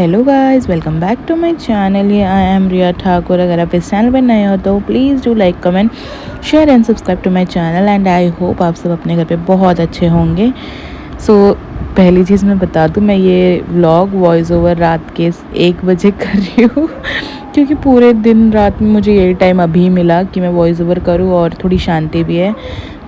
Hello guys, welcome back to my channel. ये I M रिया ठाकुर। अगर आप इस चैनल पर नए हो तो please do like, comment, share and subscribe to my channel. And I hope आप सब अपने घर पे बहुत अच्छे होंगे। पहली चीज़ मैं बता दूँ, मैं ये व्लॉग वॉइस ओवर रात के 1 बजे कर रही हूँ क्योंकि पूरे दिन रात में मुझे यही टाइम अभी मिला कि मैं वॉइस ओवर करूँ और थोड़ी शांति भी है,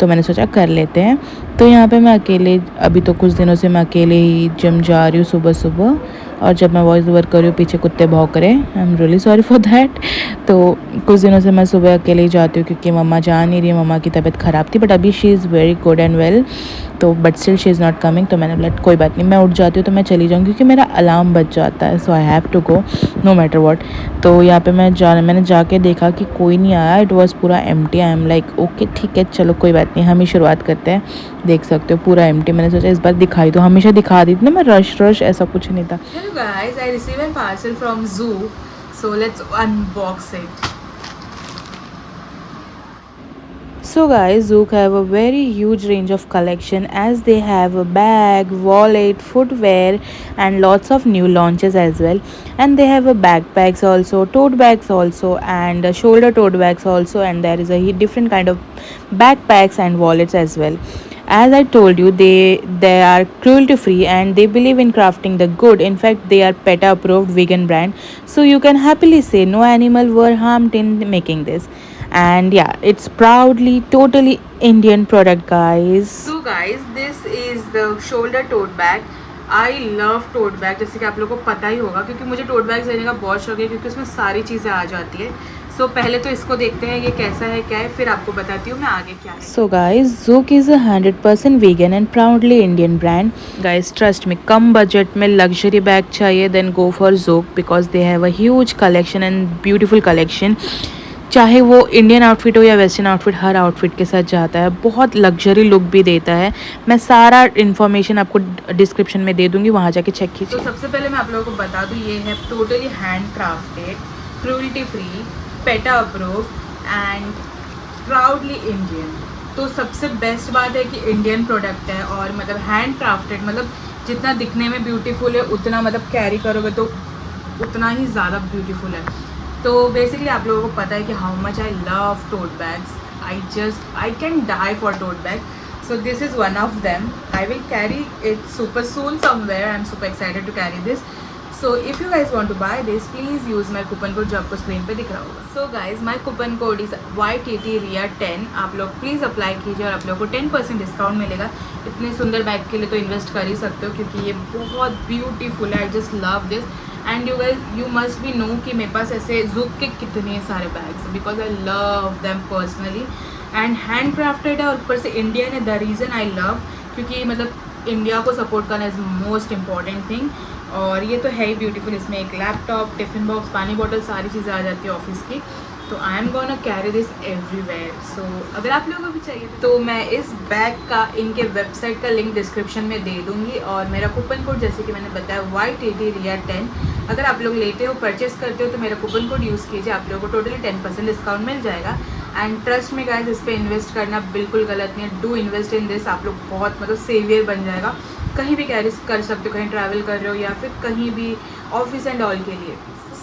तो मैंने सोचा कर लेते हैं। तो यहाँ पे मैं अकेले, अभी तो कुछ दिनों से मैं अकेले ही जिम जा रही हूँ सुबह सुबह। और जब मैं वॉइस ओवर कर रही हूँ पीछे कुत्ते भौंक रहे हैं, आई am really sorry for that. तो कुछ दिनों से मैं सुबह अकेले ही जाती हूँ क्योंकि मम्मा जा नहीं रही, मम्मा की तबीयत ख़राब थी, बट अभी she is very good and well. तो but still she is not coming, तो मैंने बोला कोई बात नहीं, मैं उठ जाती हूँ तो मैं चली जाऊँगी क्योंकि मेरा अलार्म बज जाता है, so I have to go no matter what. तो यहाँ पे मैंने जाके देखा कि कोई नहीं आया, इट वॉज पूरा empty. I am like okay ठीक है, चलो कोई बात नहीं, हम ही शुरुआत करते हैं। देख सकते हो पूरा एम्प्टी। मैंने सोचा इस बार दिखाई दो, हमेशा दिखा दी थी ना मैं, रश ऐसा कुछ नहीं था। Hello guys, I received a parcel from Zoo, so let's unbox it. So guys, Zook have a very huge range of collection, as they have a bag, wallet, footwear and lots of new launches as well. And they have a backpacks also, tote bags also, and shoulder tote bags also, and there is a different kind of backpacks and wallets as well. As I told you, they are cruelty free and they believe in crafting the good. In fact, they are PETA approved vegan brand, so you can happily say no animal were harmed in making this. And yeah, it's proudly totally Indian product, guys. So guys, this is the shoulder tote bag. I love tote bag, जैसे कि आप लोगों को पता ही होगा, क्योंकि मुझे tote bags लेने का बहुत शौक है क्योंकि उसमें सारी चीज़ें आ जाती है। सो पहले तो इसको देखते हैं ये कैसा है क्या है, फिर आपको बताती हूँ मैं आगे क्या है। So guys, Zook is a 100% vegan and proudly Indian brand. Guys, trust me, come budget में लग्जरी बैग चाहिए then go for Zook because they have a huge collection and beautiful collection. चाहे वो इंडियन आउटफिट हो या western outfit, हर outfit के साथ जाता है, बहुत लग्जरी लुक भी देता है। मैं सारा इन्फॉर्मेशन आपको डिस्क्रिप्शन में दे दूँगी, वहाँ जाके चेक कीजिए। तो सबसे पहले मैं आप लोगों को बता दूँ, ये है totally hand crafted, cruelty free, PETA approve and proudly Indian. तो सबसे बेस्ट बात है कि इंडियन प्रोडक्ट है और मतलब हैंड क्राफ्टेड, मतलब जितना दिखने में ब्यूटीफुल है उतना मतलब कैरी करोगे तो उतना ही ज़्यादा ब्यूटीफुल है। तो बेसिकली आप लोगों को पता है कि how much I love tote bags. I can die for tote bag, so this is one of them. I will carry it super soon somewhere. I'm super excited to carry this. So if you guys want to buy this, please use my coupon code जो आपको screen पे दिख रहा होगा। So guys, my coupon code is YTTRIA10। आप लोग please apply कीजिए और आप लोगों को 10% डिस्काउंट मिलेगा। इतने सुंदर बैग के लिए तो इन्वेस्ट कर ही सकते हो क्योंकि ये बहुत ब्यूटीफुल है। I just love this and you must भी नो कि मेरे पास ऐसे ज़ूक के कितने सारे बैग्स हैं because I love them personally. And hand crafted है और ऊपर से इंडियन है। द रीज़न आई लव, क्योंकि मतलब इंडिया को सपोर्ट करना इज़ मोस्ट इम्पॉर्टेंट थिंग। और ये तो है ही ब्यूटीफुल, इसमें एक लैपटॉप, टिफ़िन बॉक्स, पानी बॉटल, सारी चीज़ें आ जाती है ऑफिस की। तो I am gonna carry this everywhere. So अगर आप लोगों को भी चाहिए तो मैं इस बैग का इनके वेबसाइट का लिंक डिस्क्रिप्शन में दे दूँगी और मेरा कूपन कोड जैसे कि मैंने बताया YTTRIA10। अगर आप लोग लेते हो, परचेस करते हो तो मेरा कूपन कोड यूज़ कीजिए, आप लोगों को टोटली 10% डिस्काउंट मिल जाएगा। एंड ट्रस्ट में गाइस, इस पर इन्वेस्ट करना बिल्कुल गलत नहीं है। डू इन्वेस्ट इन दिस, आप लोग बहुत मतलब सेवियर बन जाएगा। कहीं भी कैरी कर सकते हो, कहीं ट्रैवल कर रहे हो या फिर कहीं भी ऑफिस एंड ऑल के लिए।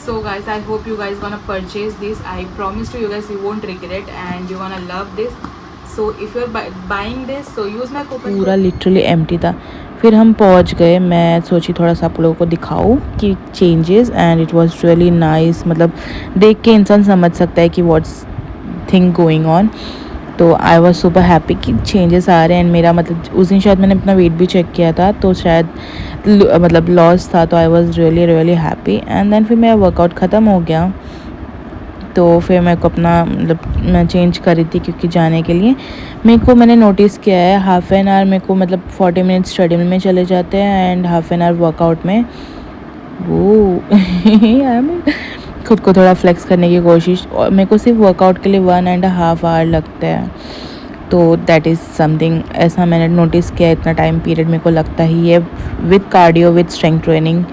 So guys, I hope you guys gonna purchase this. I promise to you guys, you won't regret and you gonna love this. So if you are buying this, so use my coupon. पूरा literally empty था। फिर हम पहुंच गए, मैं सोची थोड़ा सा आप लोगों को दिखाऊं कि changes, and it was really nice. मतलब देख के इंसान समझ सकता है कि व्हाट्स थिंग गोइंग ऑन। तो आई वॉज सुपर हैप्पी कि चेंजेस आ रहे हैं। मेरा मतलब उस दिन शायद मैंने अपना वेट भी चेक किया था तो शायद मतलब लॉस था, तो I was really really happy. And then फिर मेरा वर्कआउट ख़त्म हो गया, तो फिर मेरे को अपना मतलब मैं चेंज कर रही थी क्योंकि जाने के लिए मैंने नोटिस किया है हाफ़ एन आवर मेरे को मतलब 40 मिनट्स स्टडी में चले जाते हैं and half an hour workout में। वो खुद को थोड़ा फ्लेक्स करने की कोशिश, और मेरे को सिर्फ वर्कआउट के लिए 1.5 आवर लगता है। तो दैट इज़ समथिंग, ऐसा मैंने नोटिस किया। इतना टाइम पीरियड मेरे को लगता ही है with cardio with strength training.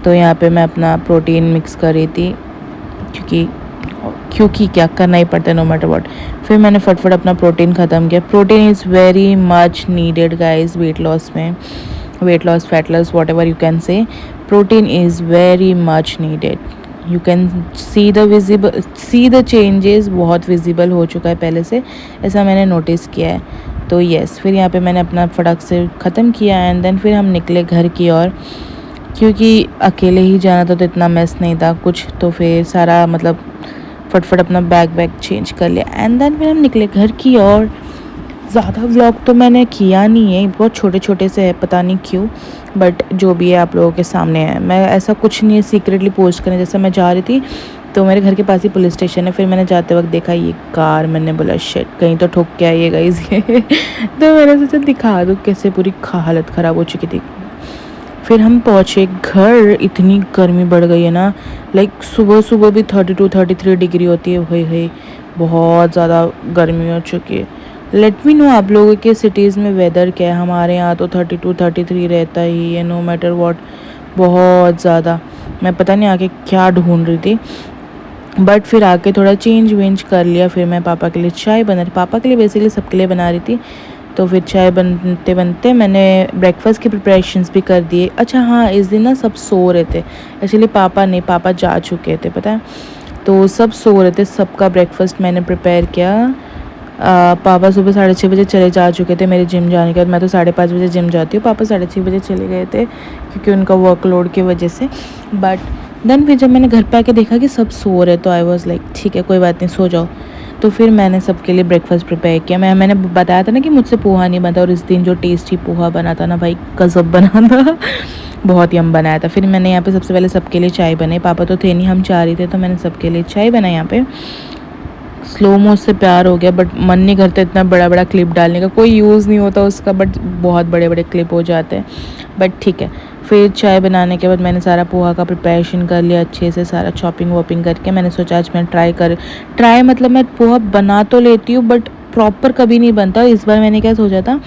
तो यहाँ पे मैं अपना प्रोटीन मिक्स कर रही थी क्योंकि क्या करना ही पड़ता है नो मैटर व्हाट। फिर मैंने फटफट अपना प्रोटीन ख़त्म किया। Protein is very much needed guys weight loss में, weight loss, fat loss, whatever you can say. Protein is very much needed. You can see the changes. बहुत visible हो चुका है पहले से, ऐसा मैंने नोटिस किया है. तो यस, फिर यहाँ पे मैंने अपना फटाक से ख़त्म किया एंड देन फिर हम निकले घर की ओर, क्योंकि अकेले ही जाना था तो इतना मेस नहीं था कुछ. तो फिर सारा मतलब फटफट अपना बैग चेंज कर लिया एंड देन फिर हम निकले घर की ओर. ज़्यादा व्लॉग तो मैंने किया नहीं है, बहुत छोटे छोटे से है, पता नहीं क्यों, बट जो भी है आप लोगों के सामने है. मैं ऐसा कुछ नहीं है सीक्रेटली पोस्ट करने. जैसे मैं जा रही थी तो मेरे घर के पास ही पुलिस स्टेशन है, फिर मैंने जाते वक्त देखा ये कार, मैंने बोला शिट कहीं तो ठोक के आइएगा इसे. तो मैंने सोचा दिखा दूँ कैसे पूरी हालत ख़राब हो चुकी थी. फिर हम पहुँचे घर. इतनी गर्मी बढ़ गई है ना, लाइक सुबह भी 32-33 डिग्री होती है. भाई बहुत ज़्यादा गर्मी हो चुकी है. लेट मी नो आप लोगों के सिटीज़ में वेदर क्या है. हमारे यहाँ तो 32-33 रहता ही है नो मैटर वॉट, बहुत ज़्यादा. मैं पता नहीं आके क्या ढूंढ रही थी, बट फिर आके थोड़ा चेंज वेंज कर लिया. फिर मैं पापा के लिए चाय बना रही, पापा के लिए बेसिकली सबके लिए बना रही थी. तो फिर चाय बनते बनते मैंने ब्रेकफास्ट की प्रिपरेशंस भी कर दिए. अच्छा हाँ, इस दिन ना सब सो रहे थे एक्चुअली. पापा जा चुके थे पता है, तो सब सो रहे थे. सबका ब्रेकफास्ट मैंने प्रिपेयर किया. पापा सुबह 6:30 बजे चले जा चुके थे मेरे जिम जाने के बाद. मैं तो 5:30 बजे जिम जाती हूँ, पापा 6:30 बजे चले गए थे क्योंकि उनका वर्कलोड की वजह से. बट देन फिर जब मैंने घर पे आके देखा कि सब सो रहे तो आई वॉज लाइक ठीक है कोई बात नहीं, सो जाओ. तो फिर मैंने सबके लिए ब्रेकफास्ट प्रिपेयर किया. मैंने बताया था ना कि मुझसे पोहा नहीं बनता, और इस दिन जो टेस्टी पोहा बना था ना भाई, गजब बना था. बहुत यम बनाया था. फिर मैंने यहाँ पे सबसे पहले सबके लिए चाय बनाई. पापा तो थे नहीं, हम 4 ही थे, तो मैंने सबके लिए चाय बनाई. यहाँ पे स्लो मो से प्यार हो गया, बट मन नहीं करता इतना बड़ा क्लिप डालने का, कोई यूज़ नहीं होता उसका, बट बहुत बड़े क्लिप हो जाते हैं. बट ठीक है. फिर चाय बनाने के बाद मैंने सारा पोहा का प्रिपरेशन कर लिया अच्छे से, सारा चॉपिंग वॉपिंग करके. मैंने सोचा आज मैं ट्राई मतलब मैं पोहा बना तो लेती हूँ बट प्रॉपर कभी नहीं बनता. इस बार मैंने क्या सोचा था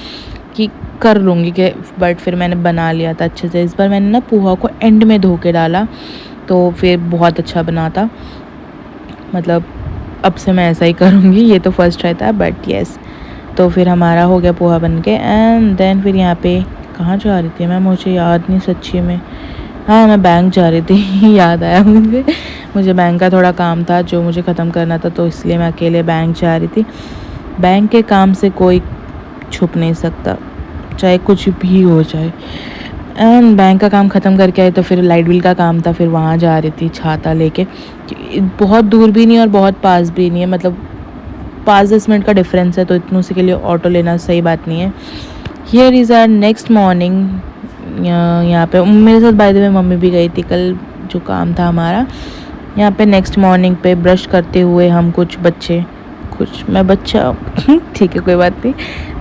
कि कर लूँगी कि, बट फिर मैंने बना लिया था अच्छे से. इस बार मैंने ना पोहा को एंड में धो के डाला, तो फिर बहुत अच्छा बना था. मतलब अब से मैं ऐसा ही करूँगी. ये तो फर्स्ट ट्राई था बट येस. तो फिर हमारा हो गया पोहा बन के एंड देन फिर यहाँ पे कहाँ जा रही थी मैं, मुझे याद नहीं सच्ची में. हाँ, मैं बैंक जा रही थी. याद आया मुझे बैंक का थोड़ा काम था जो मुझे ख़त्म करना था, तो इसलिए मैं अकेले बैंक जा रही थी. बैंक के काम से कोई छुप नहीं सकता, चाहे कुछ भी हो जाए. एंड बैंक का काम ख़त्म करके आए तो फिर लाइट बिल का काम था, फिर वहाँ जा रही थी छाता लेके. बहुत दूर भी नहीं और बहुत पास भी नहीं है, मतलब 5-10 मिनट का डिफरेंस है, तो इतनों से के लिए ऑटो लेना सही बात नहीं है. Here is our next morning. यहाँ पे मेरे साथ बाय द वे मम्मी भी गई थी कल, जो काम था हमारा. यहाँ पे नेक्स्ट मॉर्निंग पे ब्रश करते हुए हम मैं बच्चा ठीक है कोई बात नहीं.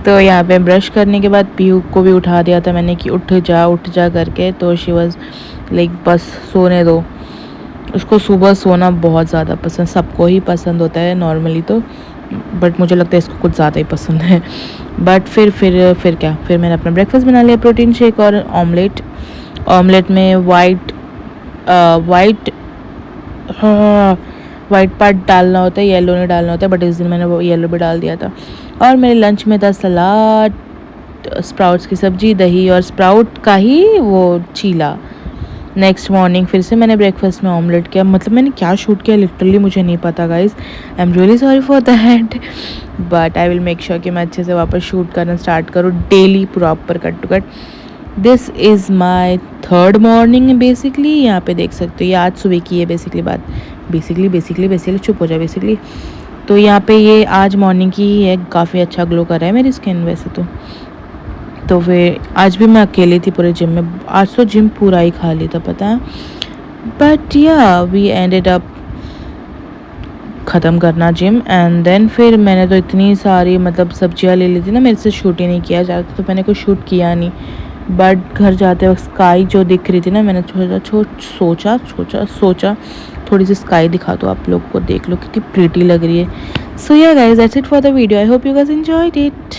तो यहाँ पे ब्रश करने के बाद पीहू को भी उठा दिया था मैंने कि उठ जा करके. तो शी वाज लाइक बस सोने दो. उसको सुबह सोना बहुत ज़्यादा पसंद, सबको ही पसंद होता है नॉर्मली तो, बट मुझे लगता है इसको कुछ ज़्यादा ही पसंद है. बट फिर मैंने अपना ब्रेकफास्ट बना लिया, प्रोटीन शेक और ऑमलेट में वाइट पार्ट डालना होता है, येलो नहीं डालना होता है, बट इस दिन मैंने वो येलो भी डाल दिया था. और मेरे लंच में था सलाद, स्प्राउट्स की सब्ज़ी, दही और स्प्राउट का ही वो चीला. नेक्स्ट मॉर्निंग फिर से मैंने ब्रेकफास्ट में ऑमलेट किया. मतलब मैंने क्या शूट किया लिटरली मुझे नहीं पता guys, I am really sorry for that, but I will make sure कि मैं अच्छे से वापस शूट करना स्टार्ट करूँ daily proper cut to cut. This is my 3rd morning basically. यहाँ पे देख सकते हो ये आज सुबह की है बेसिकली बात. बेसिकली चुप हो जाए बेसिकली. तो यहाँ पे ये आज मॉर्निंग की ही है. काफ़ी अच्छा ग्लो कर रहा है मेरी स्किन वैसे तो फिर आज भी मैं अकेली थी पूरे जिम में. आज तो जिम पूरा ही खाली था पता है, बट या वी एंडेड अप ख़त्म करना जिम. एंड देन फिर मैंने तो इतनी सारी मतलब सब्जियां ले ली थी ना, मेरे से शूट ही नहीं किया जाता, तो मैंने कुछ शूट किया नहीं. बट घर जाते वक्त स्काई जो दिख रही थी ना, मैंने सोचा थोड़ी सी स्काई दिखा दो आप लोग को, देख लो कितनी प्रीटी लग रही है. सो या guys, that's it for the video. I hope you guys enjoyed it.